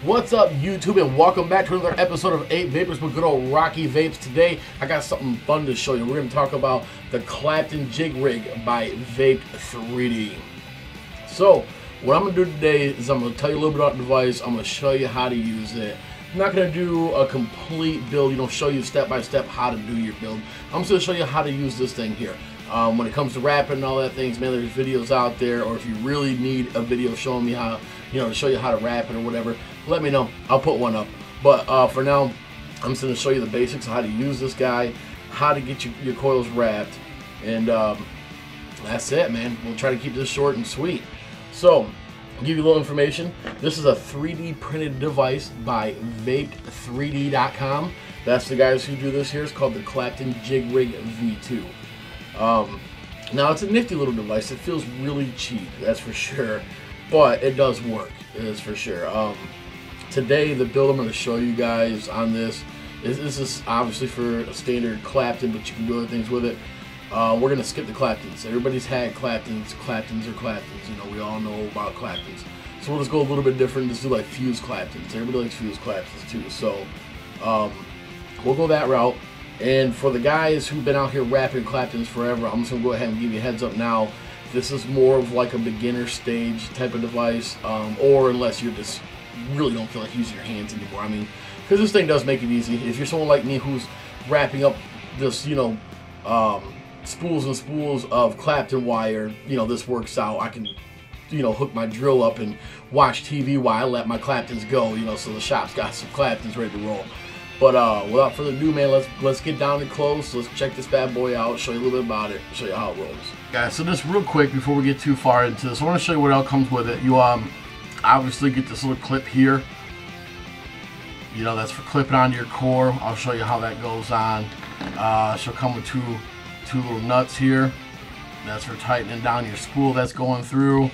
What's up, YouTube, and welcome back to another episode of ApeVapors with good old Rocky Vapes. Today, I got something fun to show you. We're going to talk about the Clapton Jig Rig by Vape 3D. So, what I'm going to do today is I'm going to tell you a little bit about the device. I'm going to show you how to use it. I'm not going to do a complete build, show you step by step how to do your build. I'm just going to show you how to use this thing here. When it comes to wrapping and all that things, man, there's videos out there, or if you really need a video showing me how, to show you how to wrap it or whatever, let me know. I'll put one up. But for now, I'm just going to show you the basics of how to use this guy, how to get your coils wrapped, and that's it, man. We'll try to keep this short and sweet. So, I'll give you a little information. This is a 3D printed device by Vape3D.com. That's the guys who do this here. It's called the Clapton Jig Rig V2. Now, it's a nifty little device. It feels really cheap, that's for sure, but it does work, it is for sure. Today, the build I'm going to show you guys on this is obviously for a standard Clapton, but you can do other things with it. We're going to skip the Claptons. Everybody's had Claptons. Claptons are Claptons. We all know about Claptons. So we'll just go a little bit different. Just do like fused Claptons. Everybody likes fused Claptons too. So we'll go that route. And for the guys who've been out here wrapping Claptons forever, I'm just going to go ahead and give you a heads up now. This is more of like a beginner stage type of device, or unless you just really don't feel like using your hands anymore. I mean, because this thing does make it easy. If you're someone like me who's wrapping up this, spools and spools of Clapton wire, this works out. I can, hook my drill up and watch TV while I let my Claptons go, so the shop's got some Claptons ready to roll. But without further ado, man, let's get down to close. Let's check this bad boy out, show you a little bit about it, show you how it rolls. Guys, so just real quick before we get too far into this, I want to show you what else comes with it. You obviously get this little clip here. That's for clipping onto your core. I'll show you how that goes on. She'll come with two little nuts here. That's for tightening down your spool that's going through.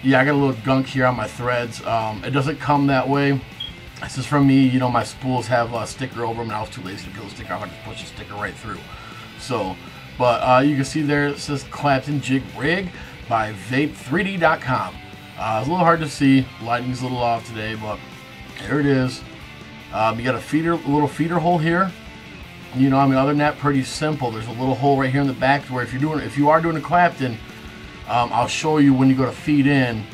Yeah, I got a little gunk here on my threads. It doesn't come that way. This is from me. My spools have a sticker over them, and I was too lazy to peel the sticker off. I just push the sticker right through. So, but you can see there it says Clapton Jig Rig by Vape3D.com. It's a little hard to see. Lighting's a little off today, but there it is. You got a little feeder hole here. Other than that, pretty simple. There's a little hole right here in the back where if you are doing a Clapton, I'll show you when you go to feed in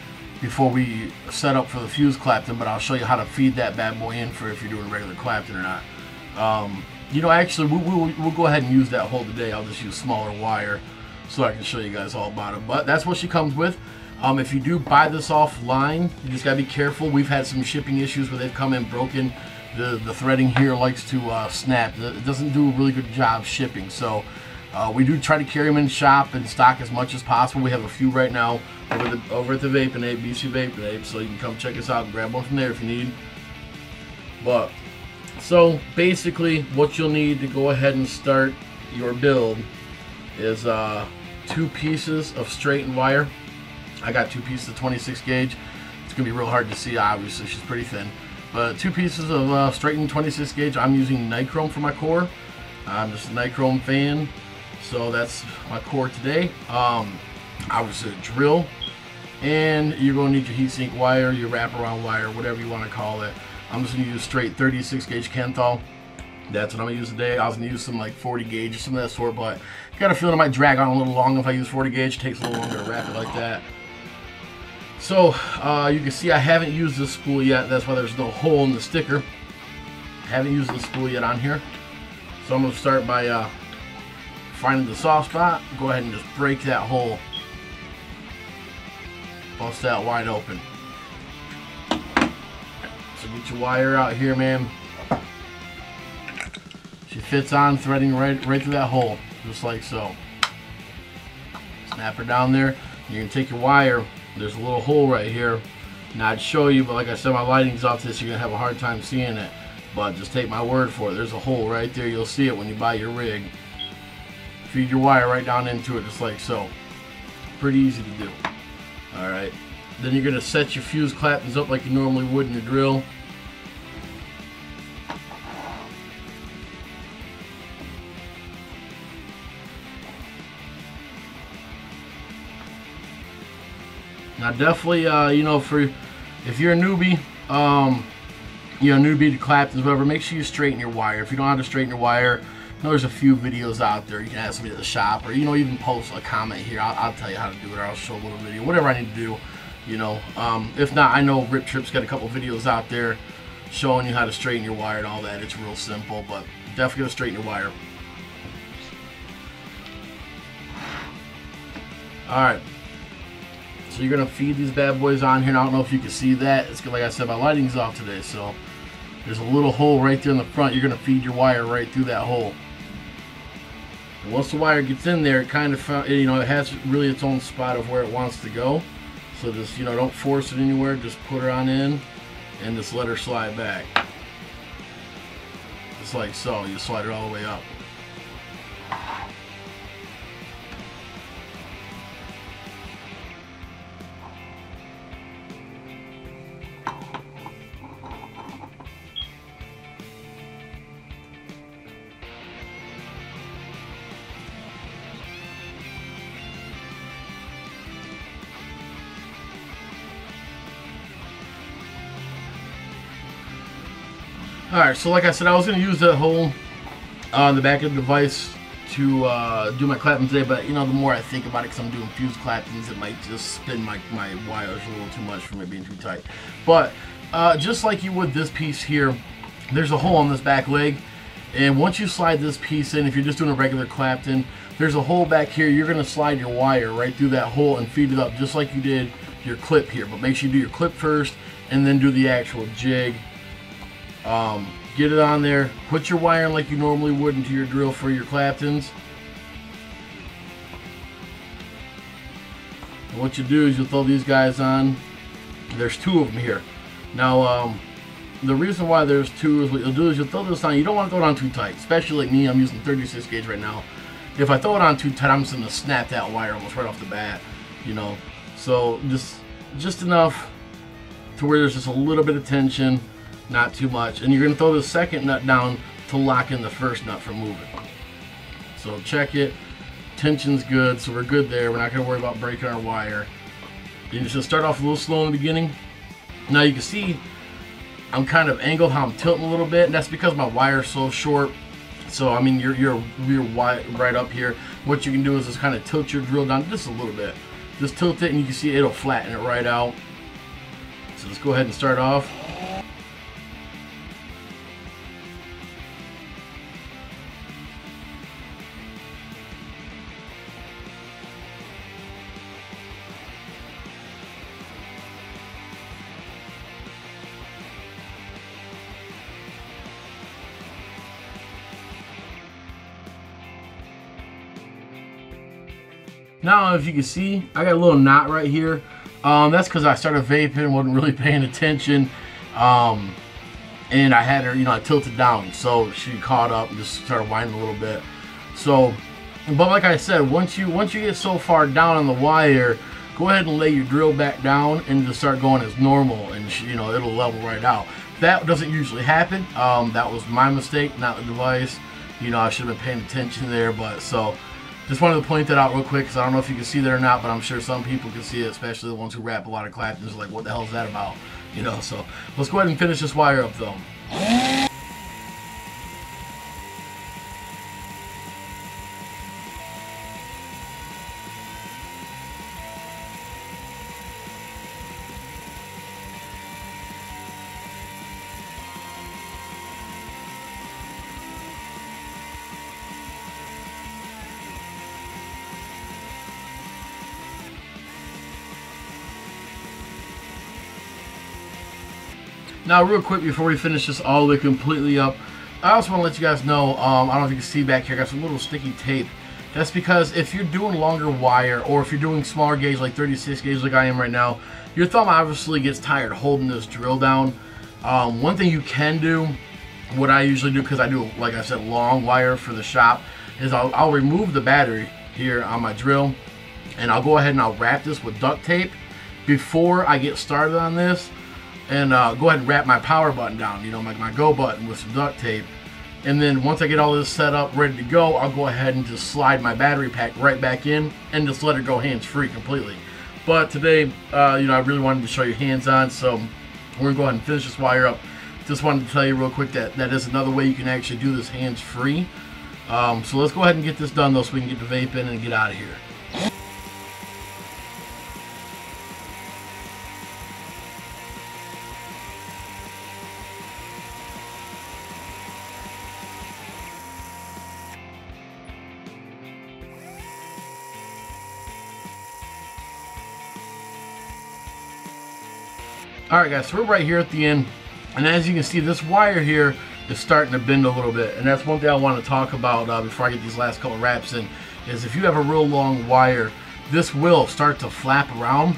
before we set up for the fuse Clapton, but I'll show you how to feed that bad boy in for if you're doing regular Clapton or not. Actually, we'll go ahead and use that hole today. I'll just use smaller wire so I can show you guys all about it. But that's what she comes with. If you do buy this offline, you just gotta be careful. We've had some shipping issues where they've come in broken. The threading here likes to snap. It doesn't do a really good job shipping. So we do try to carry them in shop and stock as much as possible. We have a few right now over at the BapeApe, BC VapingApe, so you can come check us out and grab one from there if you need. But so basically, what you'll need to go ahead and start your build is 2 pieces of straightened wire. I got 2 pieces of 26 gauge. It's gonna be real hard to see, obviously, she's pretty thin. But 2 pieces of straightened 26 gauge. I'm using nichrome for my core. I'm just a nichrome fan, so that's my core today. Obviously a drill, and you're going to need your heatsink wire, your wraparound wire, whatever you want to call it. I'm just going to use straight 36 gauge Kenthal. That's what I'm going to use today. I was going to use some like 40 gauge or some of that sort, but got a feeling it might drag on a little long if I use 40 gauge. It takes a little longer to wrap it like that. So you can see I haven't used this spool yet. That's why there's no hole in the sticker. I haven't used this spool yet on here. So I'm going to start by finding the soft spot. Go ahead and just break that hole. Bust that wide open. So get your wire out here, man. She fits on, threading right through that hole, just like so. Snap her down there. You're gonna take your wire. There's a little hole right here. Now I'd show you, but like I said, my lighting's off this. You're gonna have a hard time seeing it. But just take my word for it. There's a hole right there. You'll see it when you buy your rig. Feed your wire right down into it, just like so. Pretty easy to do. Alright, then you're going to set your fuse Claptons up like you normally would in your drill. Now definitely, if you're a newbie, you know, newbie to Claptons, whatever, make sure you straighten your wire. If you don't know how to straighten your wire, I know there's a few videos out there. You can ask me at the shop, or, you know, even post a comment here. I'll tell you how to do it, or I'll show a little video, whatever I need to do, you know. If not, I know Rip Trip's got a couple videos out there showing you how to straighten your wire and all that. It's real simple, but definitely gotta straighten your wire. Alright, so you're gonna feed these bad boys on here. And I don't know if you can see that. It's good, like I said, my lighting's off today, so there's a little hole right there in the front. You're gonna feed your wire right through that hole. And once the wire gets in there, it kind of, you know, it has really its own spot of where it wants to go. So just, you know, don't force it anywhere. Just put her on in and just let her slide back. Just like so. You slide it all the way up. Alright, so like I said, I was going to use that hole on the back of the device to do my Clapton today, but, you know, the more I think about it, because I'm doing fused Claptons, it might just spin my wires a little too much from it being too tight. But just like you would this piece here, there's a hole on this back leg, and once you slide this piece in, if you're just doing a regular Clapton, there's a hole back here. You're going to slide your wire right through that hole and feed it up just like you did your clip here. But make sure you do your clip first and then do the actual jig. Get it on there, put your wire in like you normally would into your drill for your Claptons. And what you do is you'll throw these guys on. There's two of them here. Now, the reason why there's two is what you'll do is you'll throw this on. You don't want to throw it on too tight, especially like me. I'm using 36 gauge right now. If I throw it on too tight, I'm just going to snap that wire almost right off the bat, you know. So just enough to where there's just a little bit of tension. Not too much, and you're going to throw the second nut down to lock in the first nut from moving. So check it, tension's good, so we're good there. We're not going to worry about breaking our wire. You just start off a little slow in the beginning. Now you can see I'm kind of angled how I'm tilting a little bit, and that's because my wire's so short. So I mean you're right up here. What you can do is just kind of tilt your drill down just a little bit. Just tilt it, and you can see it'll flatten it right out. So let's go ahead and start off. Now, if you can see, I got a little knot right here. That's because I started vaping, wasn't really paying attention, and I had her, you know, I tilted down, so she caught up and just started whining a little bit. So, but like I said, once you get so far down on the wire, go ahead and lay your drill back down and just start going as normal, and you know, it'll level right out. That doesn't usually happen. That was my mistake, not the device. You know, I should have been paying attention there, but so. Just wanted to point that out real quick because I don't know if you can see that or not, but I'm sure some people can see it, especially the ones who wrap a lot of Claptons. Like, what the hell is that about? You know, so let's go ahead and finish this wire up though. Now, real quick before we finish this all the way completely up, I also want to let you guys know, I don't know if you can see back here, I got some little sticky tape. That's because if you're doing longer wire, or if you're doing smaller gauge like 36 gauge like I am right now, your thumb obviously gets tired holding this drill down. One thing you can do, what I usually do, because I do, like I said, long wire for the shop, is I'll remove the battery here on my drill, and I'll go ahead and I'll wrap this with duct tape before I get started on this. And go ahead and wrap my power button down, you know, my go button with some duct tape. And then once I get all this set up, ready to go, I'll go ahead and just slide my battery pack right back in and just let it go hands-free completely. But today, you know, I really wanted to show you hands-on, so We're gonna go ahead and finish this wire up. Just wanted to tell you real quick that that is another way you can actually do this hands-free. So let's go ahead and get this done though, so we can get the vape in and get out of here. Alright guys, so we're right here at the end, and as you can see, this wire here is starting to bend a little bit, and that's one thing I want to talk about before I get these last couple wraps in, is if you have a real long wire, this will start to flap around.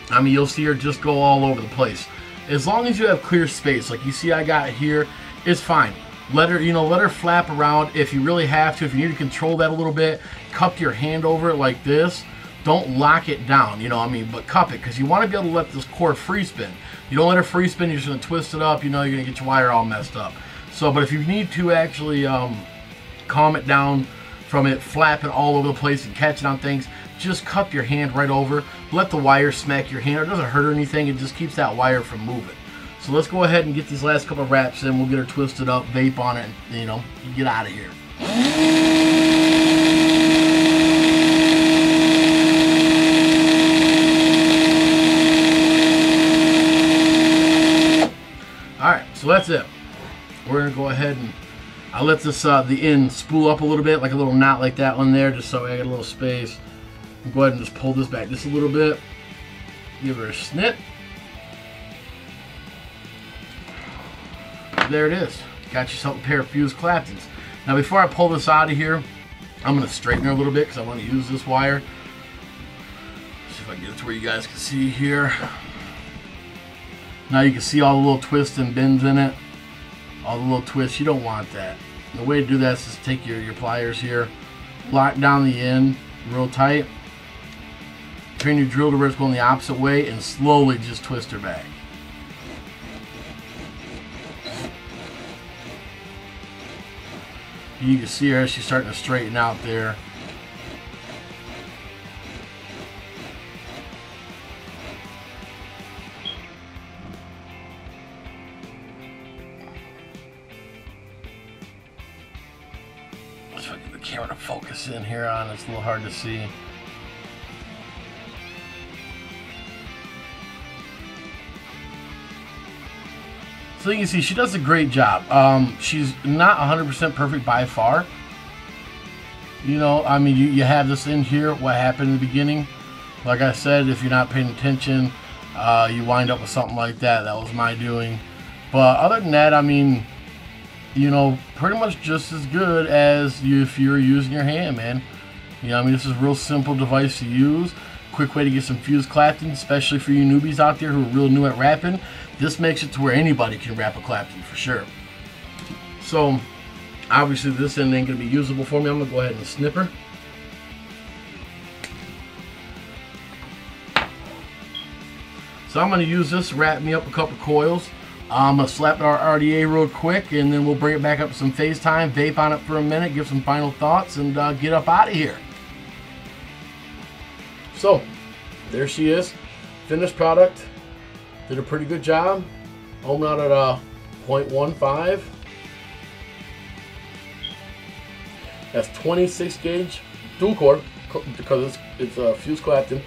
I mean, you'll see her just go all over the place. As long as you have clear space, like you see I got here, it's fine. Let her, let her flap around if you really have to. If you need to control that a little bit, cup your hand over it like this. Don't lock it down, but cup it, because you want to be able to let this core free spin. You don't let it free spin, you're just going to twist it up, you're going to get your wire all messed up. So, but if you need to actually calm it down from it flapping all over the place and catching on things, just cup your hand right over. Let the wire smack your hand. It doesn't hurt or anything, it just keeps that wire from moving. So let's go ahead and get these last couple of wraps in. We'll get her twisted up, vape on it, and get out of here. Alright, so that's it. We're going to go ahead and I let this the end spool up a little bit, like a little knot like that one there, just so I get a little space. I'll go ahead and just pull this back just a little bit. Give her a snip. There it is. Got yourself a pair of fused Claptons. Now before I pull this out of here, I'm going to straighten her a little bit because I want to use this wire. See if I can get it to where you guys can see here. Now you can see all the little twists and bends in it. All the little twists, you don't want that. The way to do that is just take your pliers here, lock down the end real tight, turn your drill to where it's going the opposite way, and slowly just twist her back. You can see her, she's starting to straighten out there. If I get the camera to focus in here on, it's a little hard to see. So you can see she does a great job. She's not 100% perfect by far. You have this in here, what happened in the beginning. Like I said, if you're not paying attention, you wind up with something like that. That was my doing. But other than that, pretty much just as good as if you were using your hand, man. This is a real simple device to use. Quick way to get some fused Claptons, especially for you newbies out there who are real new at wrapping. This makes it to where anybody can wrap a Clapton for sure. So, obviously this end ain't going to be usable for me. I'm going to go ahead and snip her. So I'm going to use this to wrap me up a couple coils. I'm going to slap our RDA real quick, and then we'll bring it back up to some FaceTime, vape on it for a minute, give some final thoughts, and get up out of here. So, there she is. Finished product. Did a pretty good job. Home out at 0.15. That's 26 gauge dual core, because it's a fused Clapton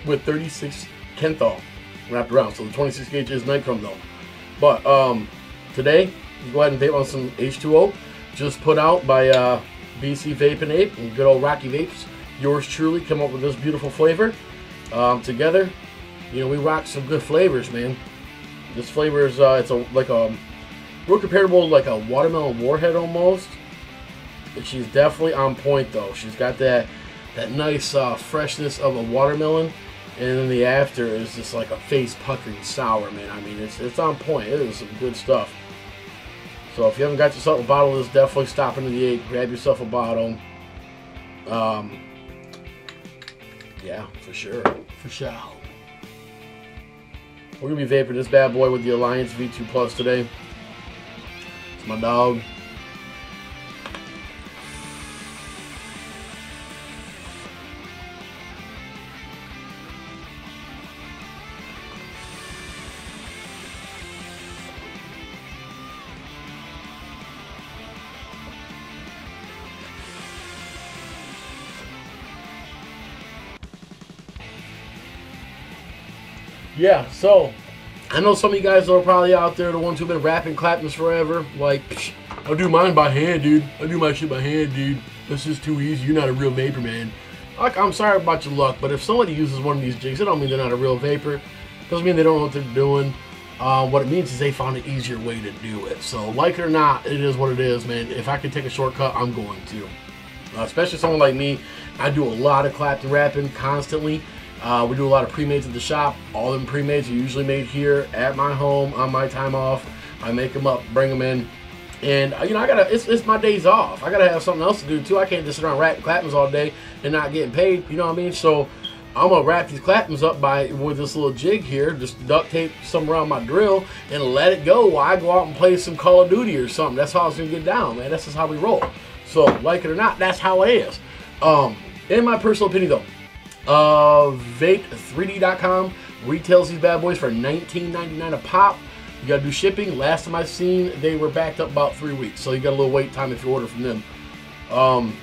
with 36 Kenthal wrapped around. So the 26 gauge is nichrome though. But today, you go ahead and vape on some H2O, just put out by BC VapingApe and good old Rocky Vapes. Yours truly come up with this beautiful flavor. Together, we rock some good flavors, man. This flavor is it's like a real comparable to like a watermelon warhead almost. But she's definitely on point though. She's got that nice freshness of a watermelon, and then the after is just like a face puckering sour, man. It's on point. It is some good stuff. So if you haven't got yourself a bottle of this, definitely stop into the Ape, grab yourself a bottle. Yeah, for sure. For sure. We're going to be vaping this bad boy with the Alliance V2 Plus today. It's my dog. yeah, so I know some of you guys are probably out there, the ones who've been wrapping Claptons forever, like, psh, I do mine by hand, dude. I do my shit by hand, dude. This is too easy. You're not a real vapor, man. Like, I'm sorry about your luck, but if somebody uses one of these jigs, it don't mean they're not a real vapor. Doesn't mean they don't know what they're doing. What it means is they found an easier way to do it. So, like it or not, it is what it is, man. If I can take a shortcut, I'm going to. Especially someone like me, I do a lot of Clapton wrapping constantly. We do a lot of pre-mades at the shop. All them pre-mades are usually made here at my home on my time off. I make them up, bring them in. And, you know, it's my days off. I gotta have something else to do too. I can't just sit around wrapping Claptons all day and not getting paid, you know what I mean? So I'm gonna wrap these Claptons up with this little jig here, just duct tape some around my drill and let it go while I go out and play some Call of Duty or something. That's how it's gonna get down, man. That's just how we roll. So, like it or not, that's how it is. In my personal opinion though, Vape3D.com retails these bad boys for $19.99 a pop. You gotta do shipping. Last time I seen, they were backed up about 3 weeks, so you got a little wait time if you order from them.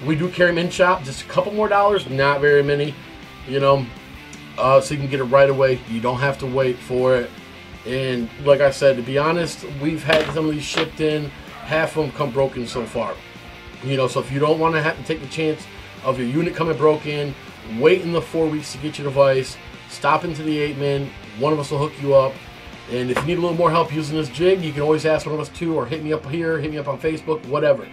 We do carry them in shop, just a couple more dollars, not very many, you know, so you can get it right away. You don't have to wait for it. And like I said, to be honest, we've had some of these shipped in, half of them come broken so far. You know, so if you don't want to have to take the chance of your unit coming broken, wait in the 4 weeks to get your device, stop into the 8-man, one of us will hook you up. And if you need a little more help using this jig, you can always ask one of us too, or hit me up here, hit me up on Facebook, whatever.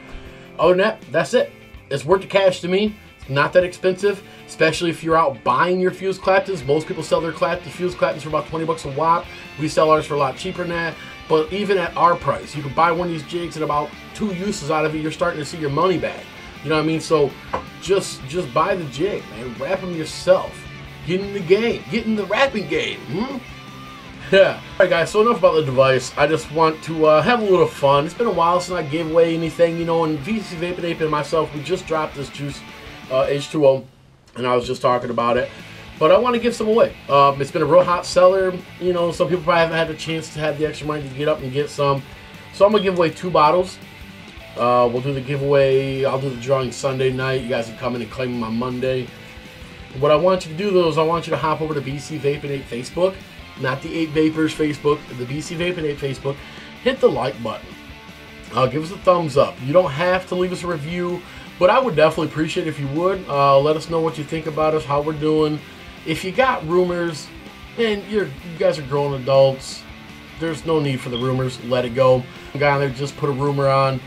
Other than that, that's it. It's worth the cash to me. It's not that expensive, especially if you're out buying your fused Claptons. Most people sell their fused Claptons for about 20 bucks a watt. We sell ours for a lot cheaper than that. But even at our price, you can buy one of these jigs and about 2 uses out of it, you're starting to see your money back. You know what I mean? So just buy the jig, man. Wrap them yourself. Get in the game. Get in the wrapping game. Yeah. Alright guys, so enough about the device. I just want to have a little fun. It's been a while since I gave away anything, you know, and BC VapingApe and myself, we just dropped this juice, H2O, and I was just talking about it. But I want to give some away. It's been a real hot seller. You know, some people probably haven't had the chance to have the extra money to get up and get some. So I'm going to give away 2 bottles. We'll do the giveaway. I'll do the drawing Sunday night. You guys can come in and claim them on Monday. What I want you to do, though, is I want you to hop over to BC VapingApe Facebook. Not the ApeVapors Facebook, the BC VapingApe Facebook. Hit the like button. Give us a thumbs up. You don't have to leave us a review, but I would definitely appreciate it if you would. Let us know what you think about us, how we're doing. If you got rumors, and you guys are grown adults, there's no need for the rumors. Let it go. A guy on there just put a rumor on.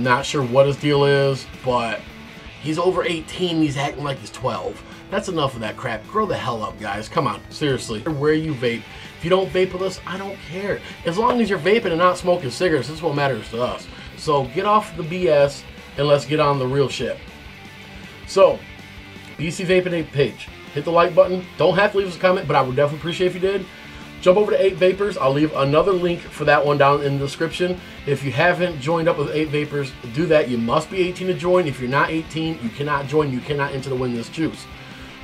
Not sure what his deal is, but he's over 18. He's acting like he's 12. That's enough of that crap. Grow the hell up, guys. Come on, seriously. Where you vape. If you don't vape with us, I don't care. As long as you're vaping and not smoking cigarettes, this is what matters to us. So get off the BS and let's get on the real shit. So, BC VapingApe page. Hit the like button. Don't have to leave us a comment, but I would definitely appreciate if you did. Jump over to ApeVapors. I'll leave another link for that one down in the description. If you haven't joined up with ApeVapors, do that. You must be 18 to join. If you're not 18, you cannot join. You cannot enter to win this juice.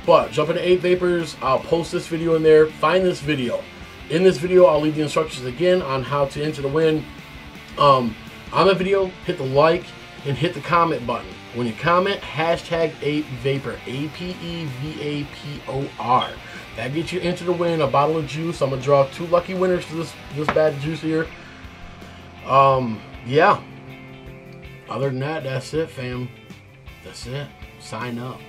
But jump into ApeVapors. I'll post this video in there. Find this video. In this video, I'll leave the instructions again on how to enter to win. On the video, hit the like and hit the comment button. When you comment, hashtag ApeVapor. ApeVapor. That gets you entered to win a bottle of juice. I'm gonna draw 2 lucky winners for this bad juice here. Yeah. Other than that, that's it, fam. That's it. Sign up.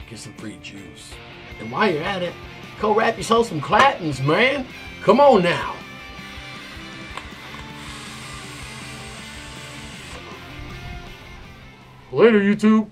Get some free juice. And while you're at it, go wrap yourself some Claptons, man. Come on now. Later, YouTube.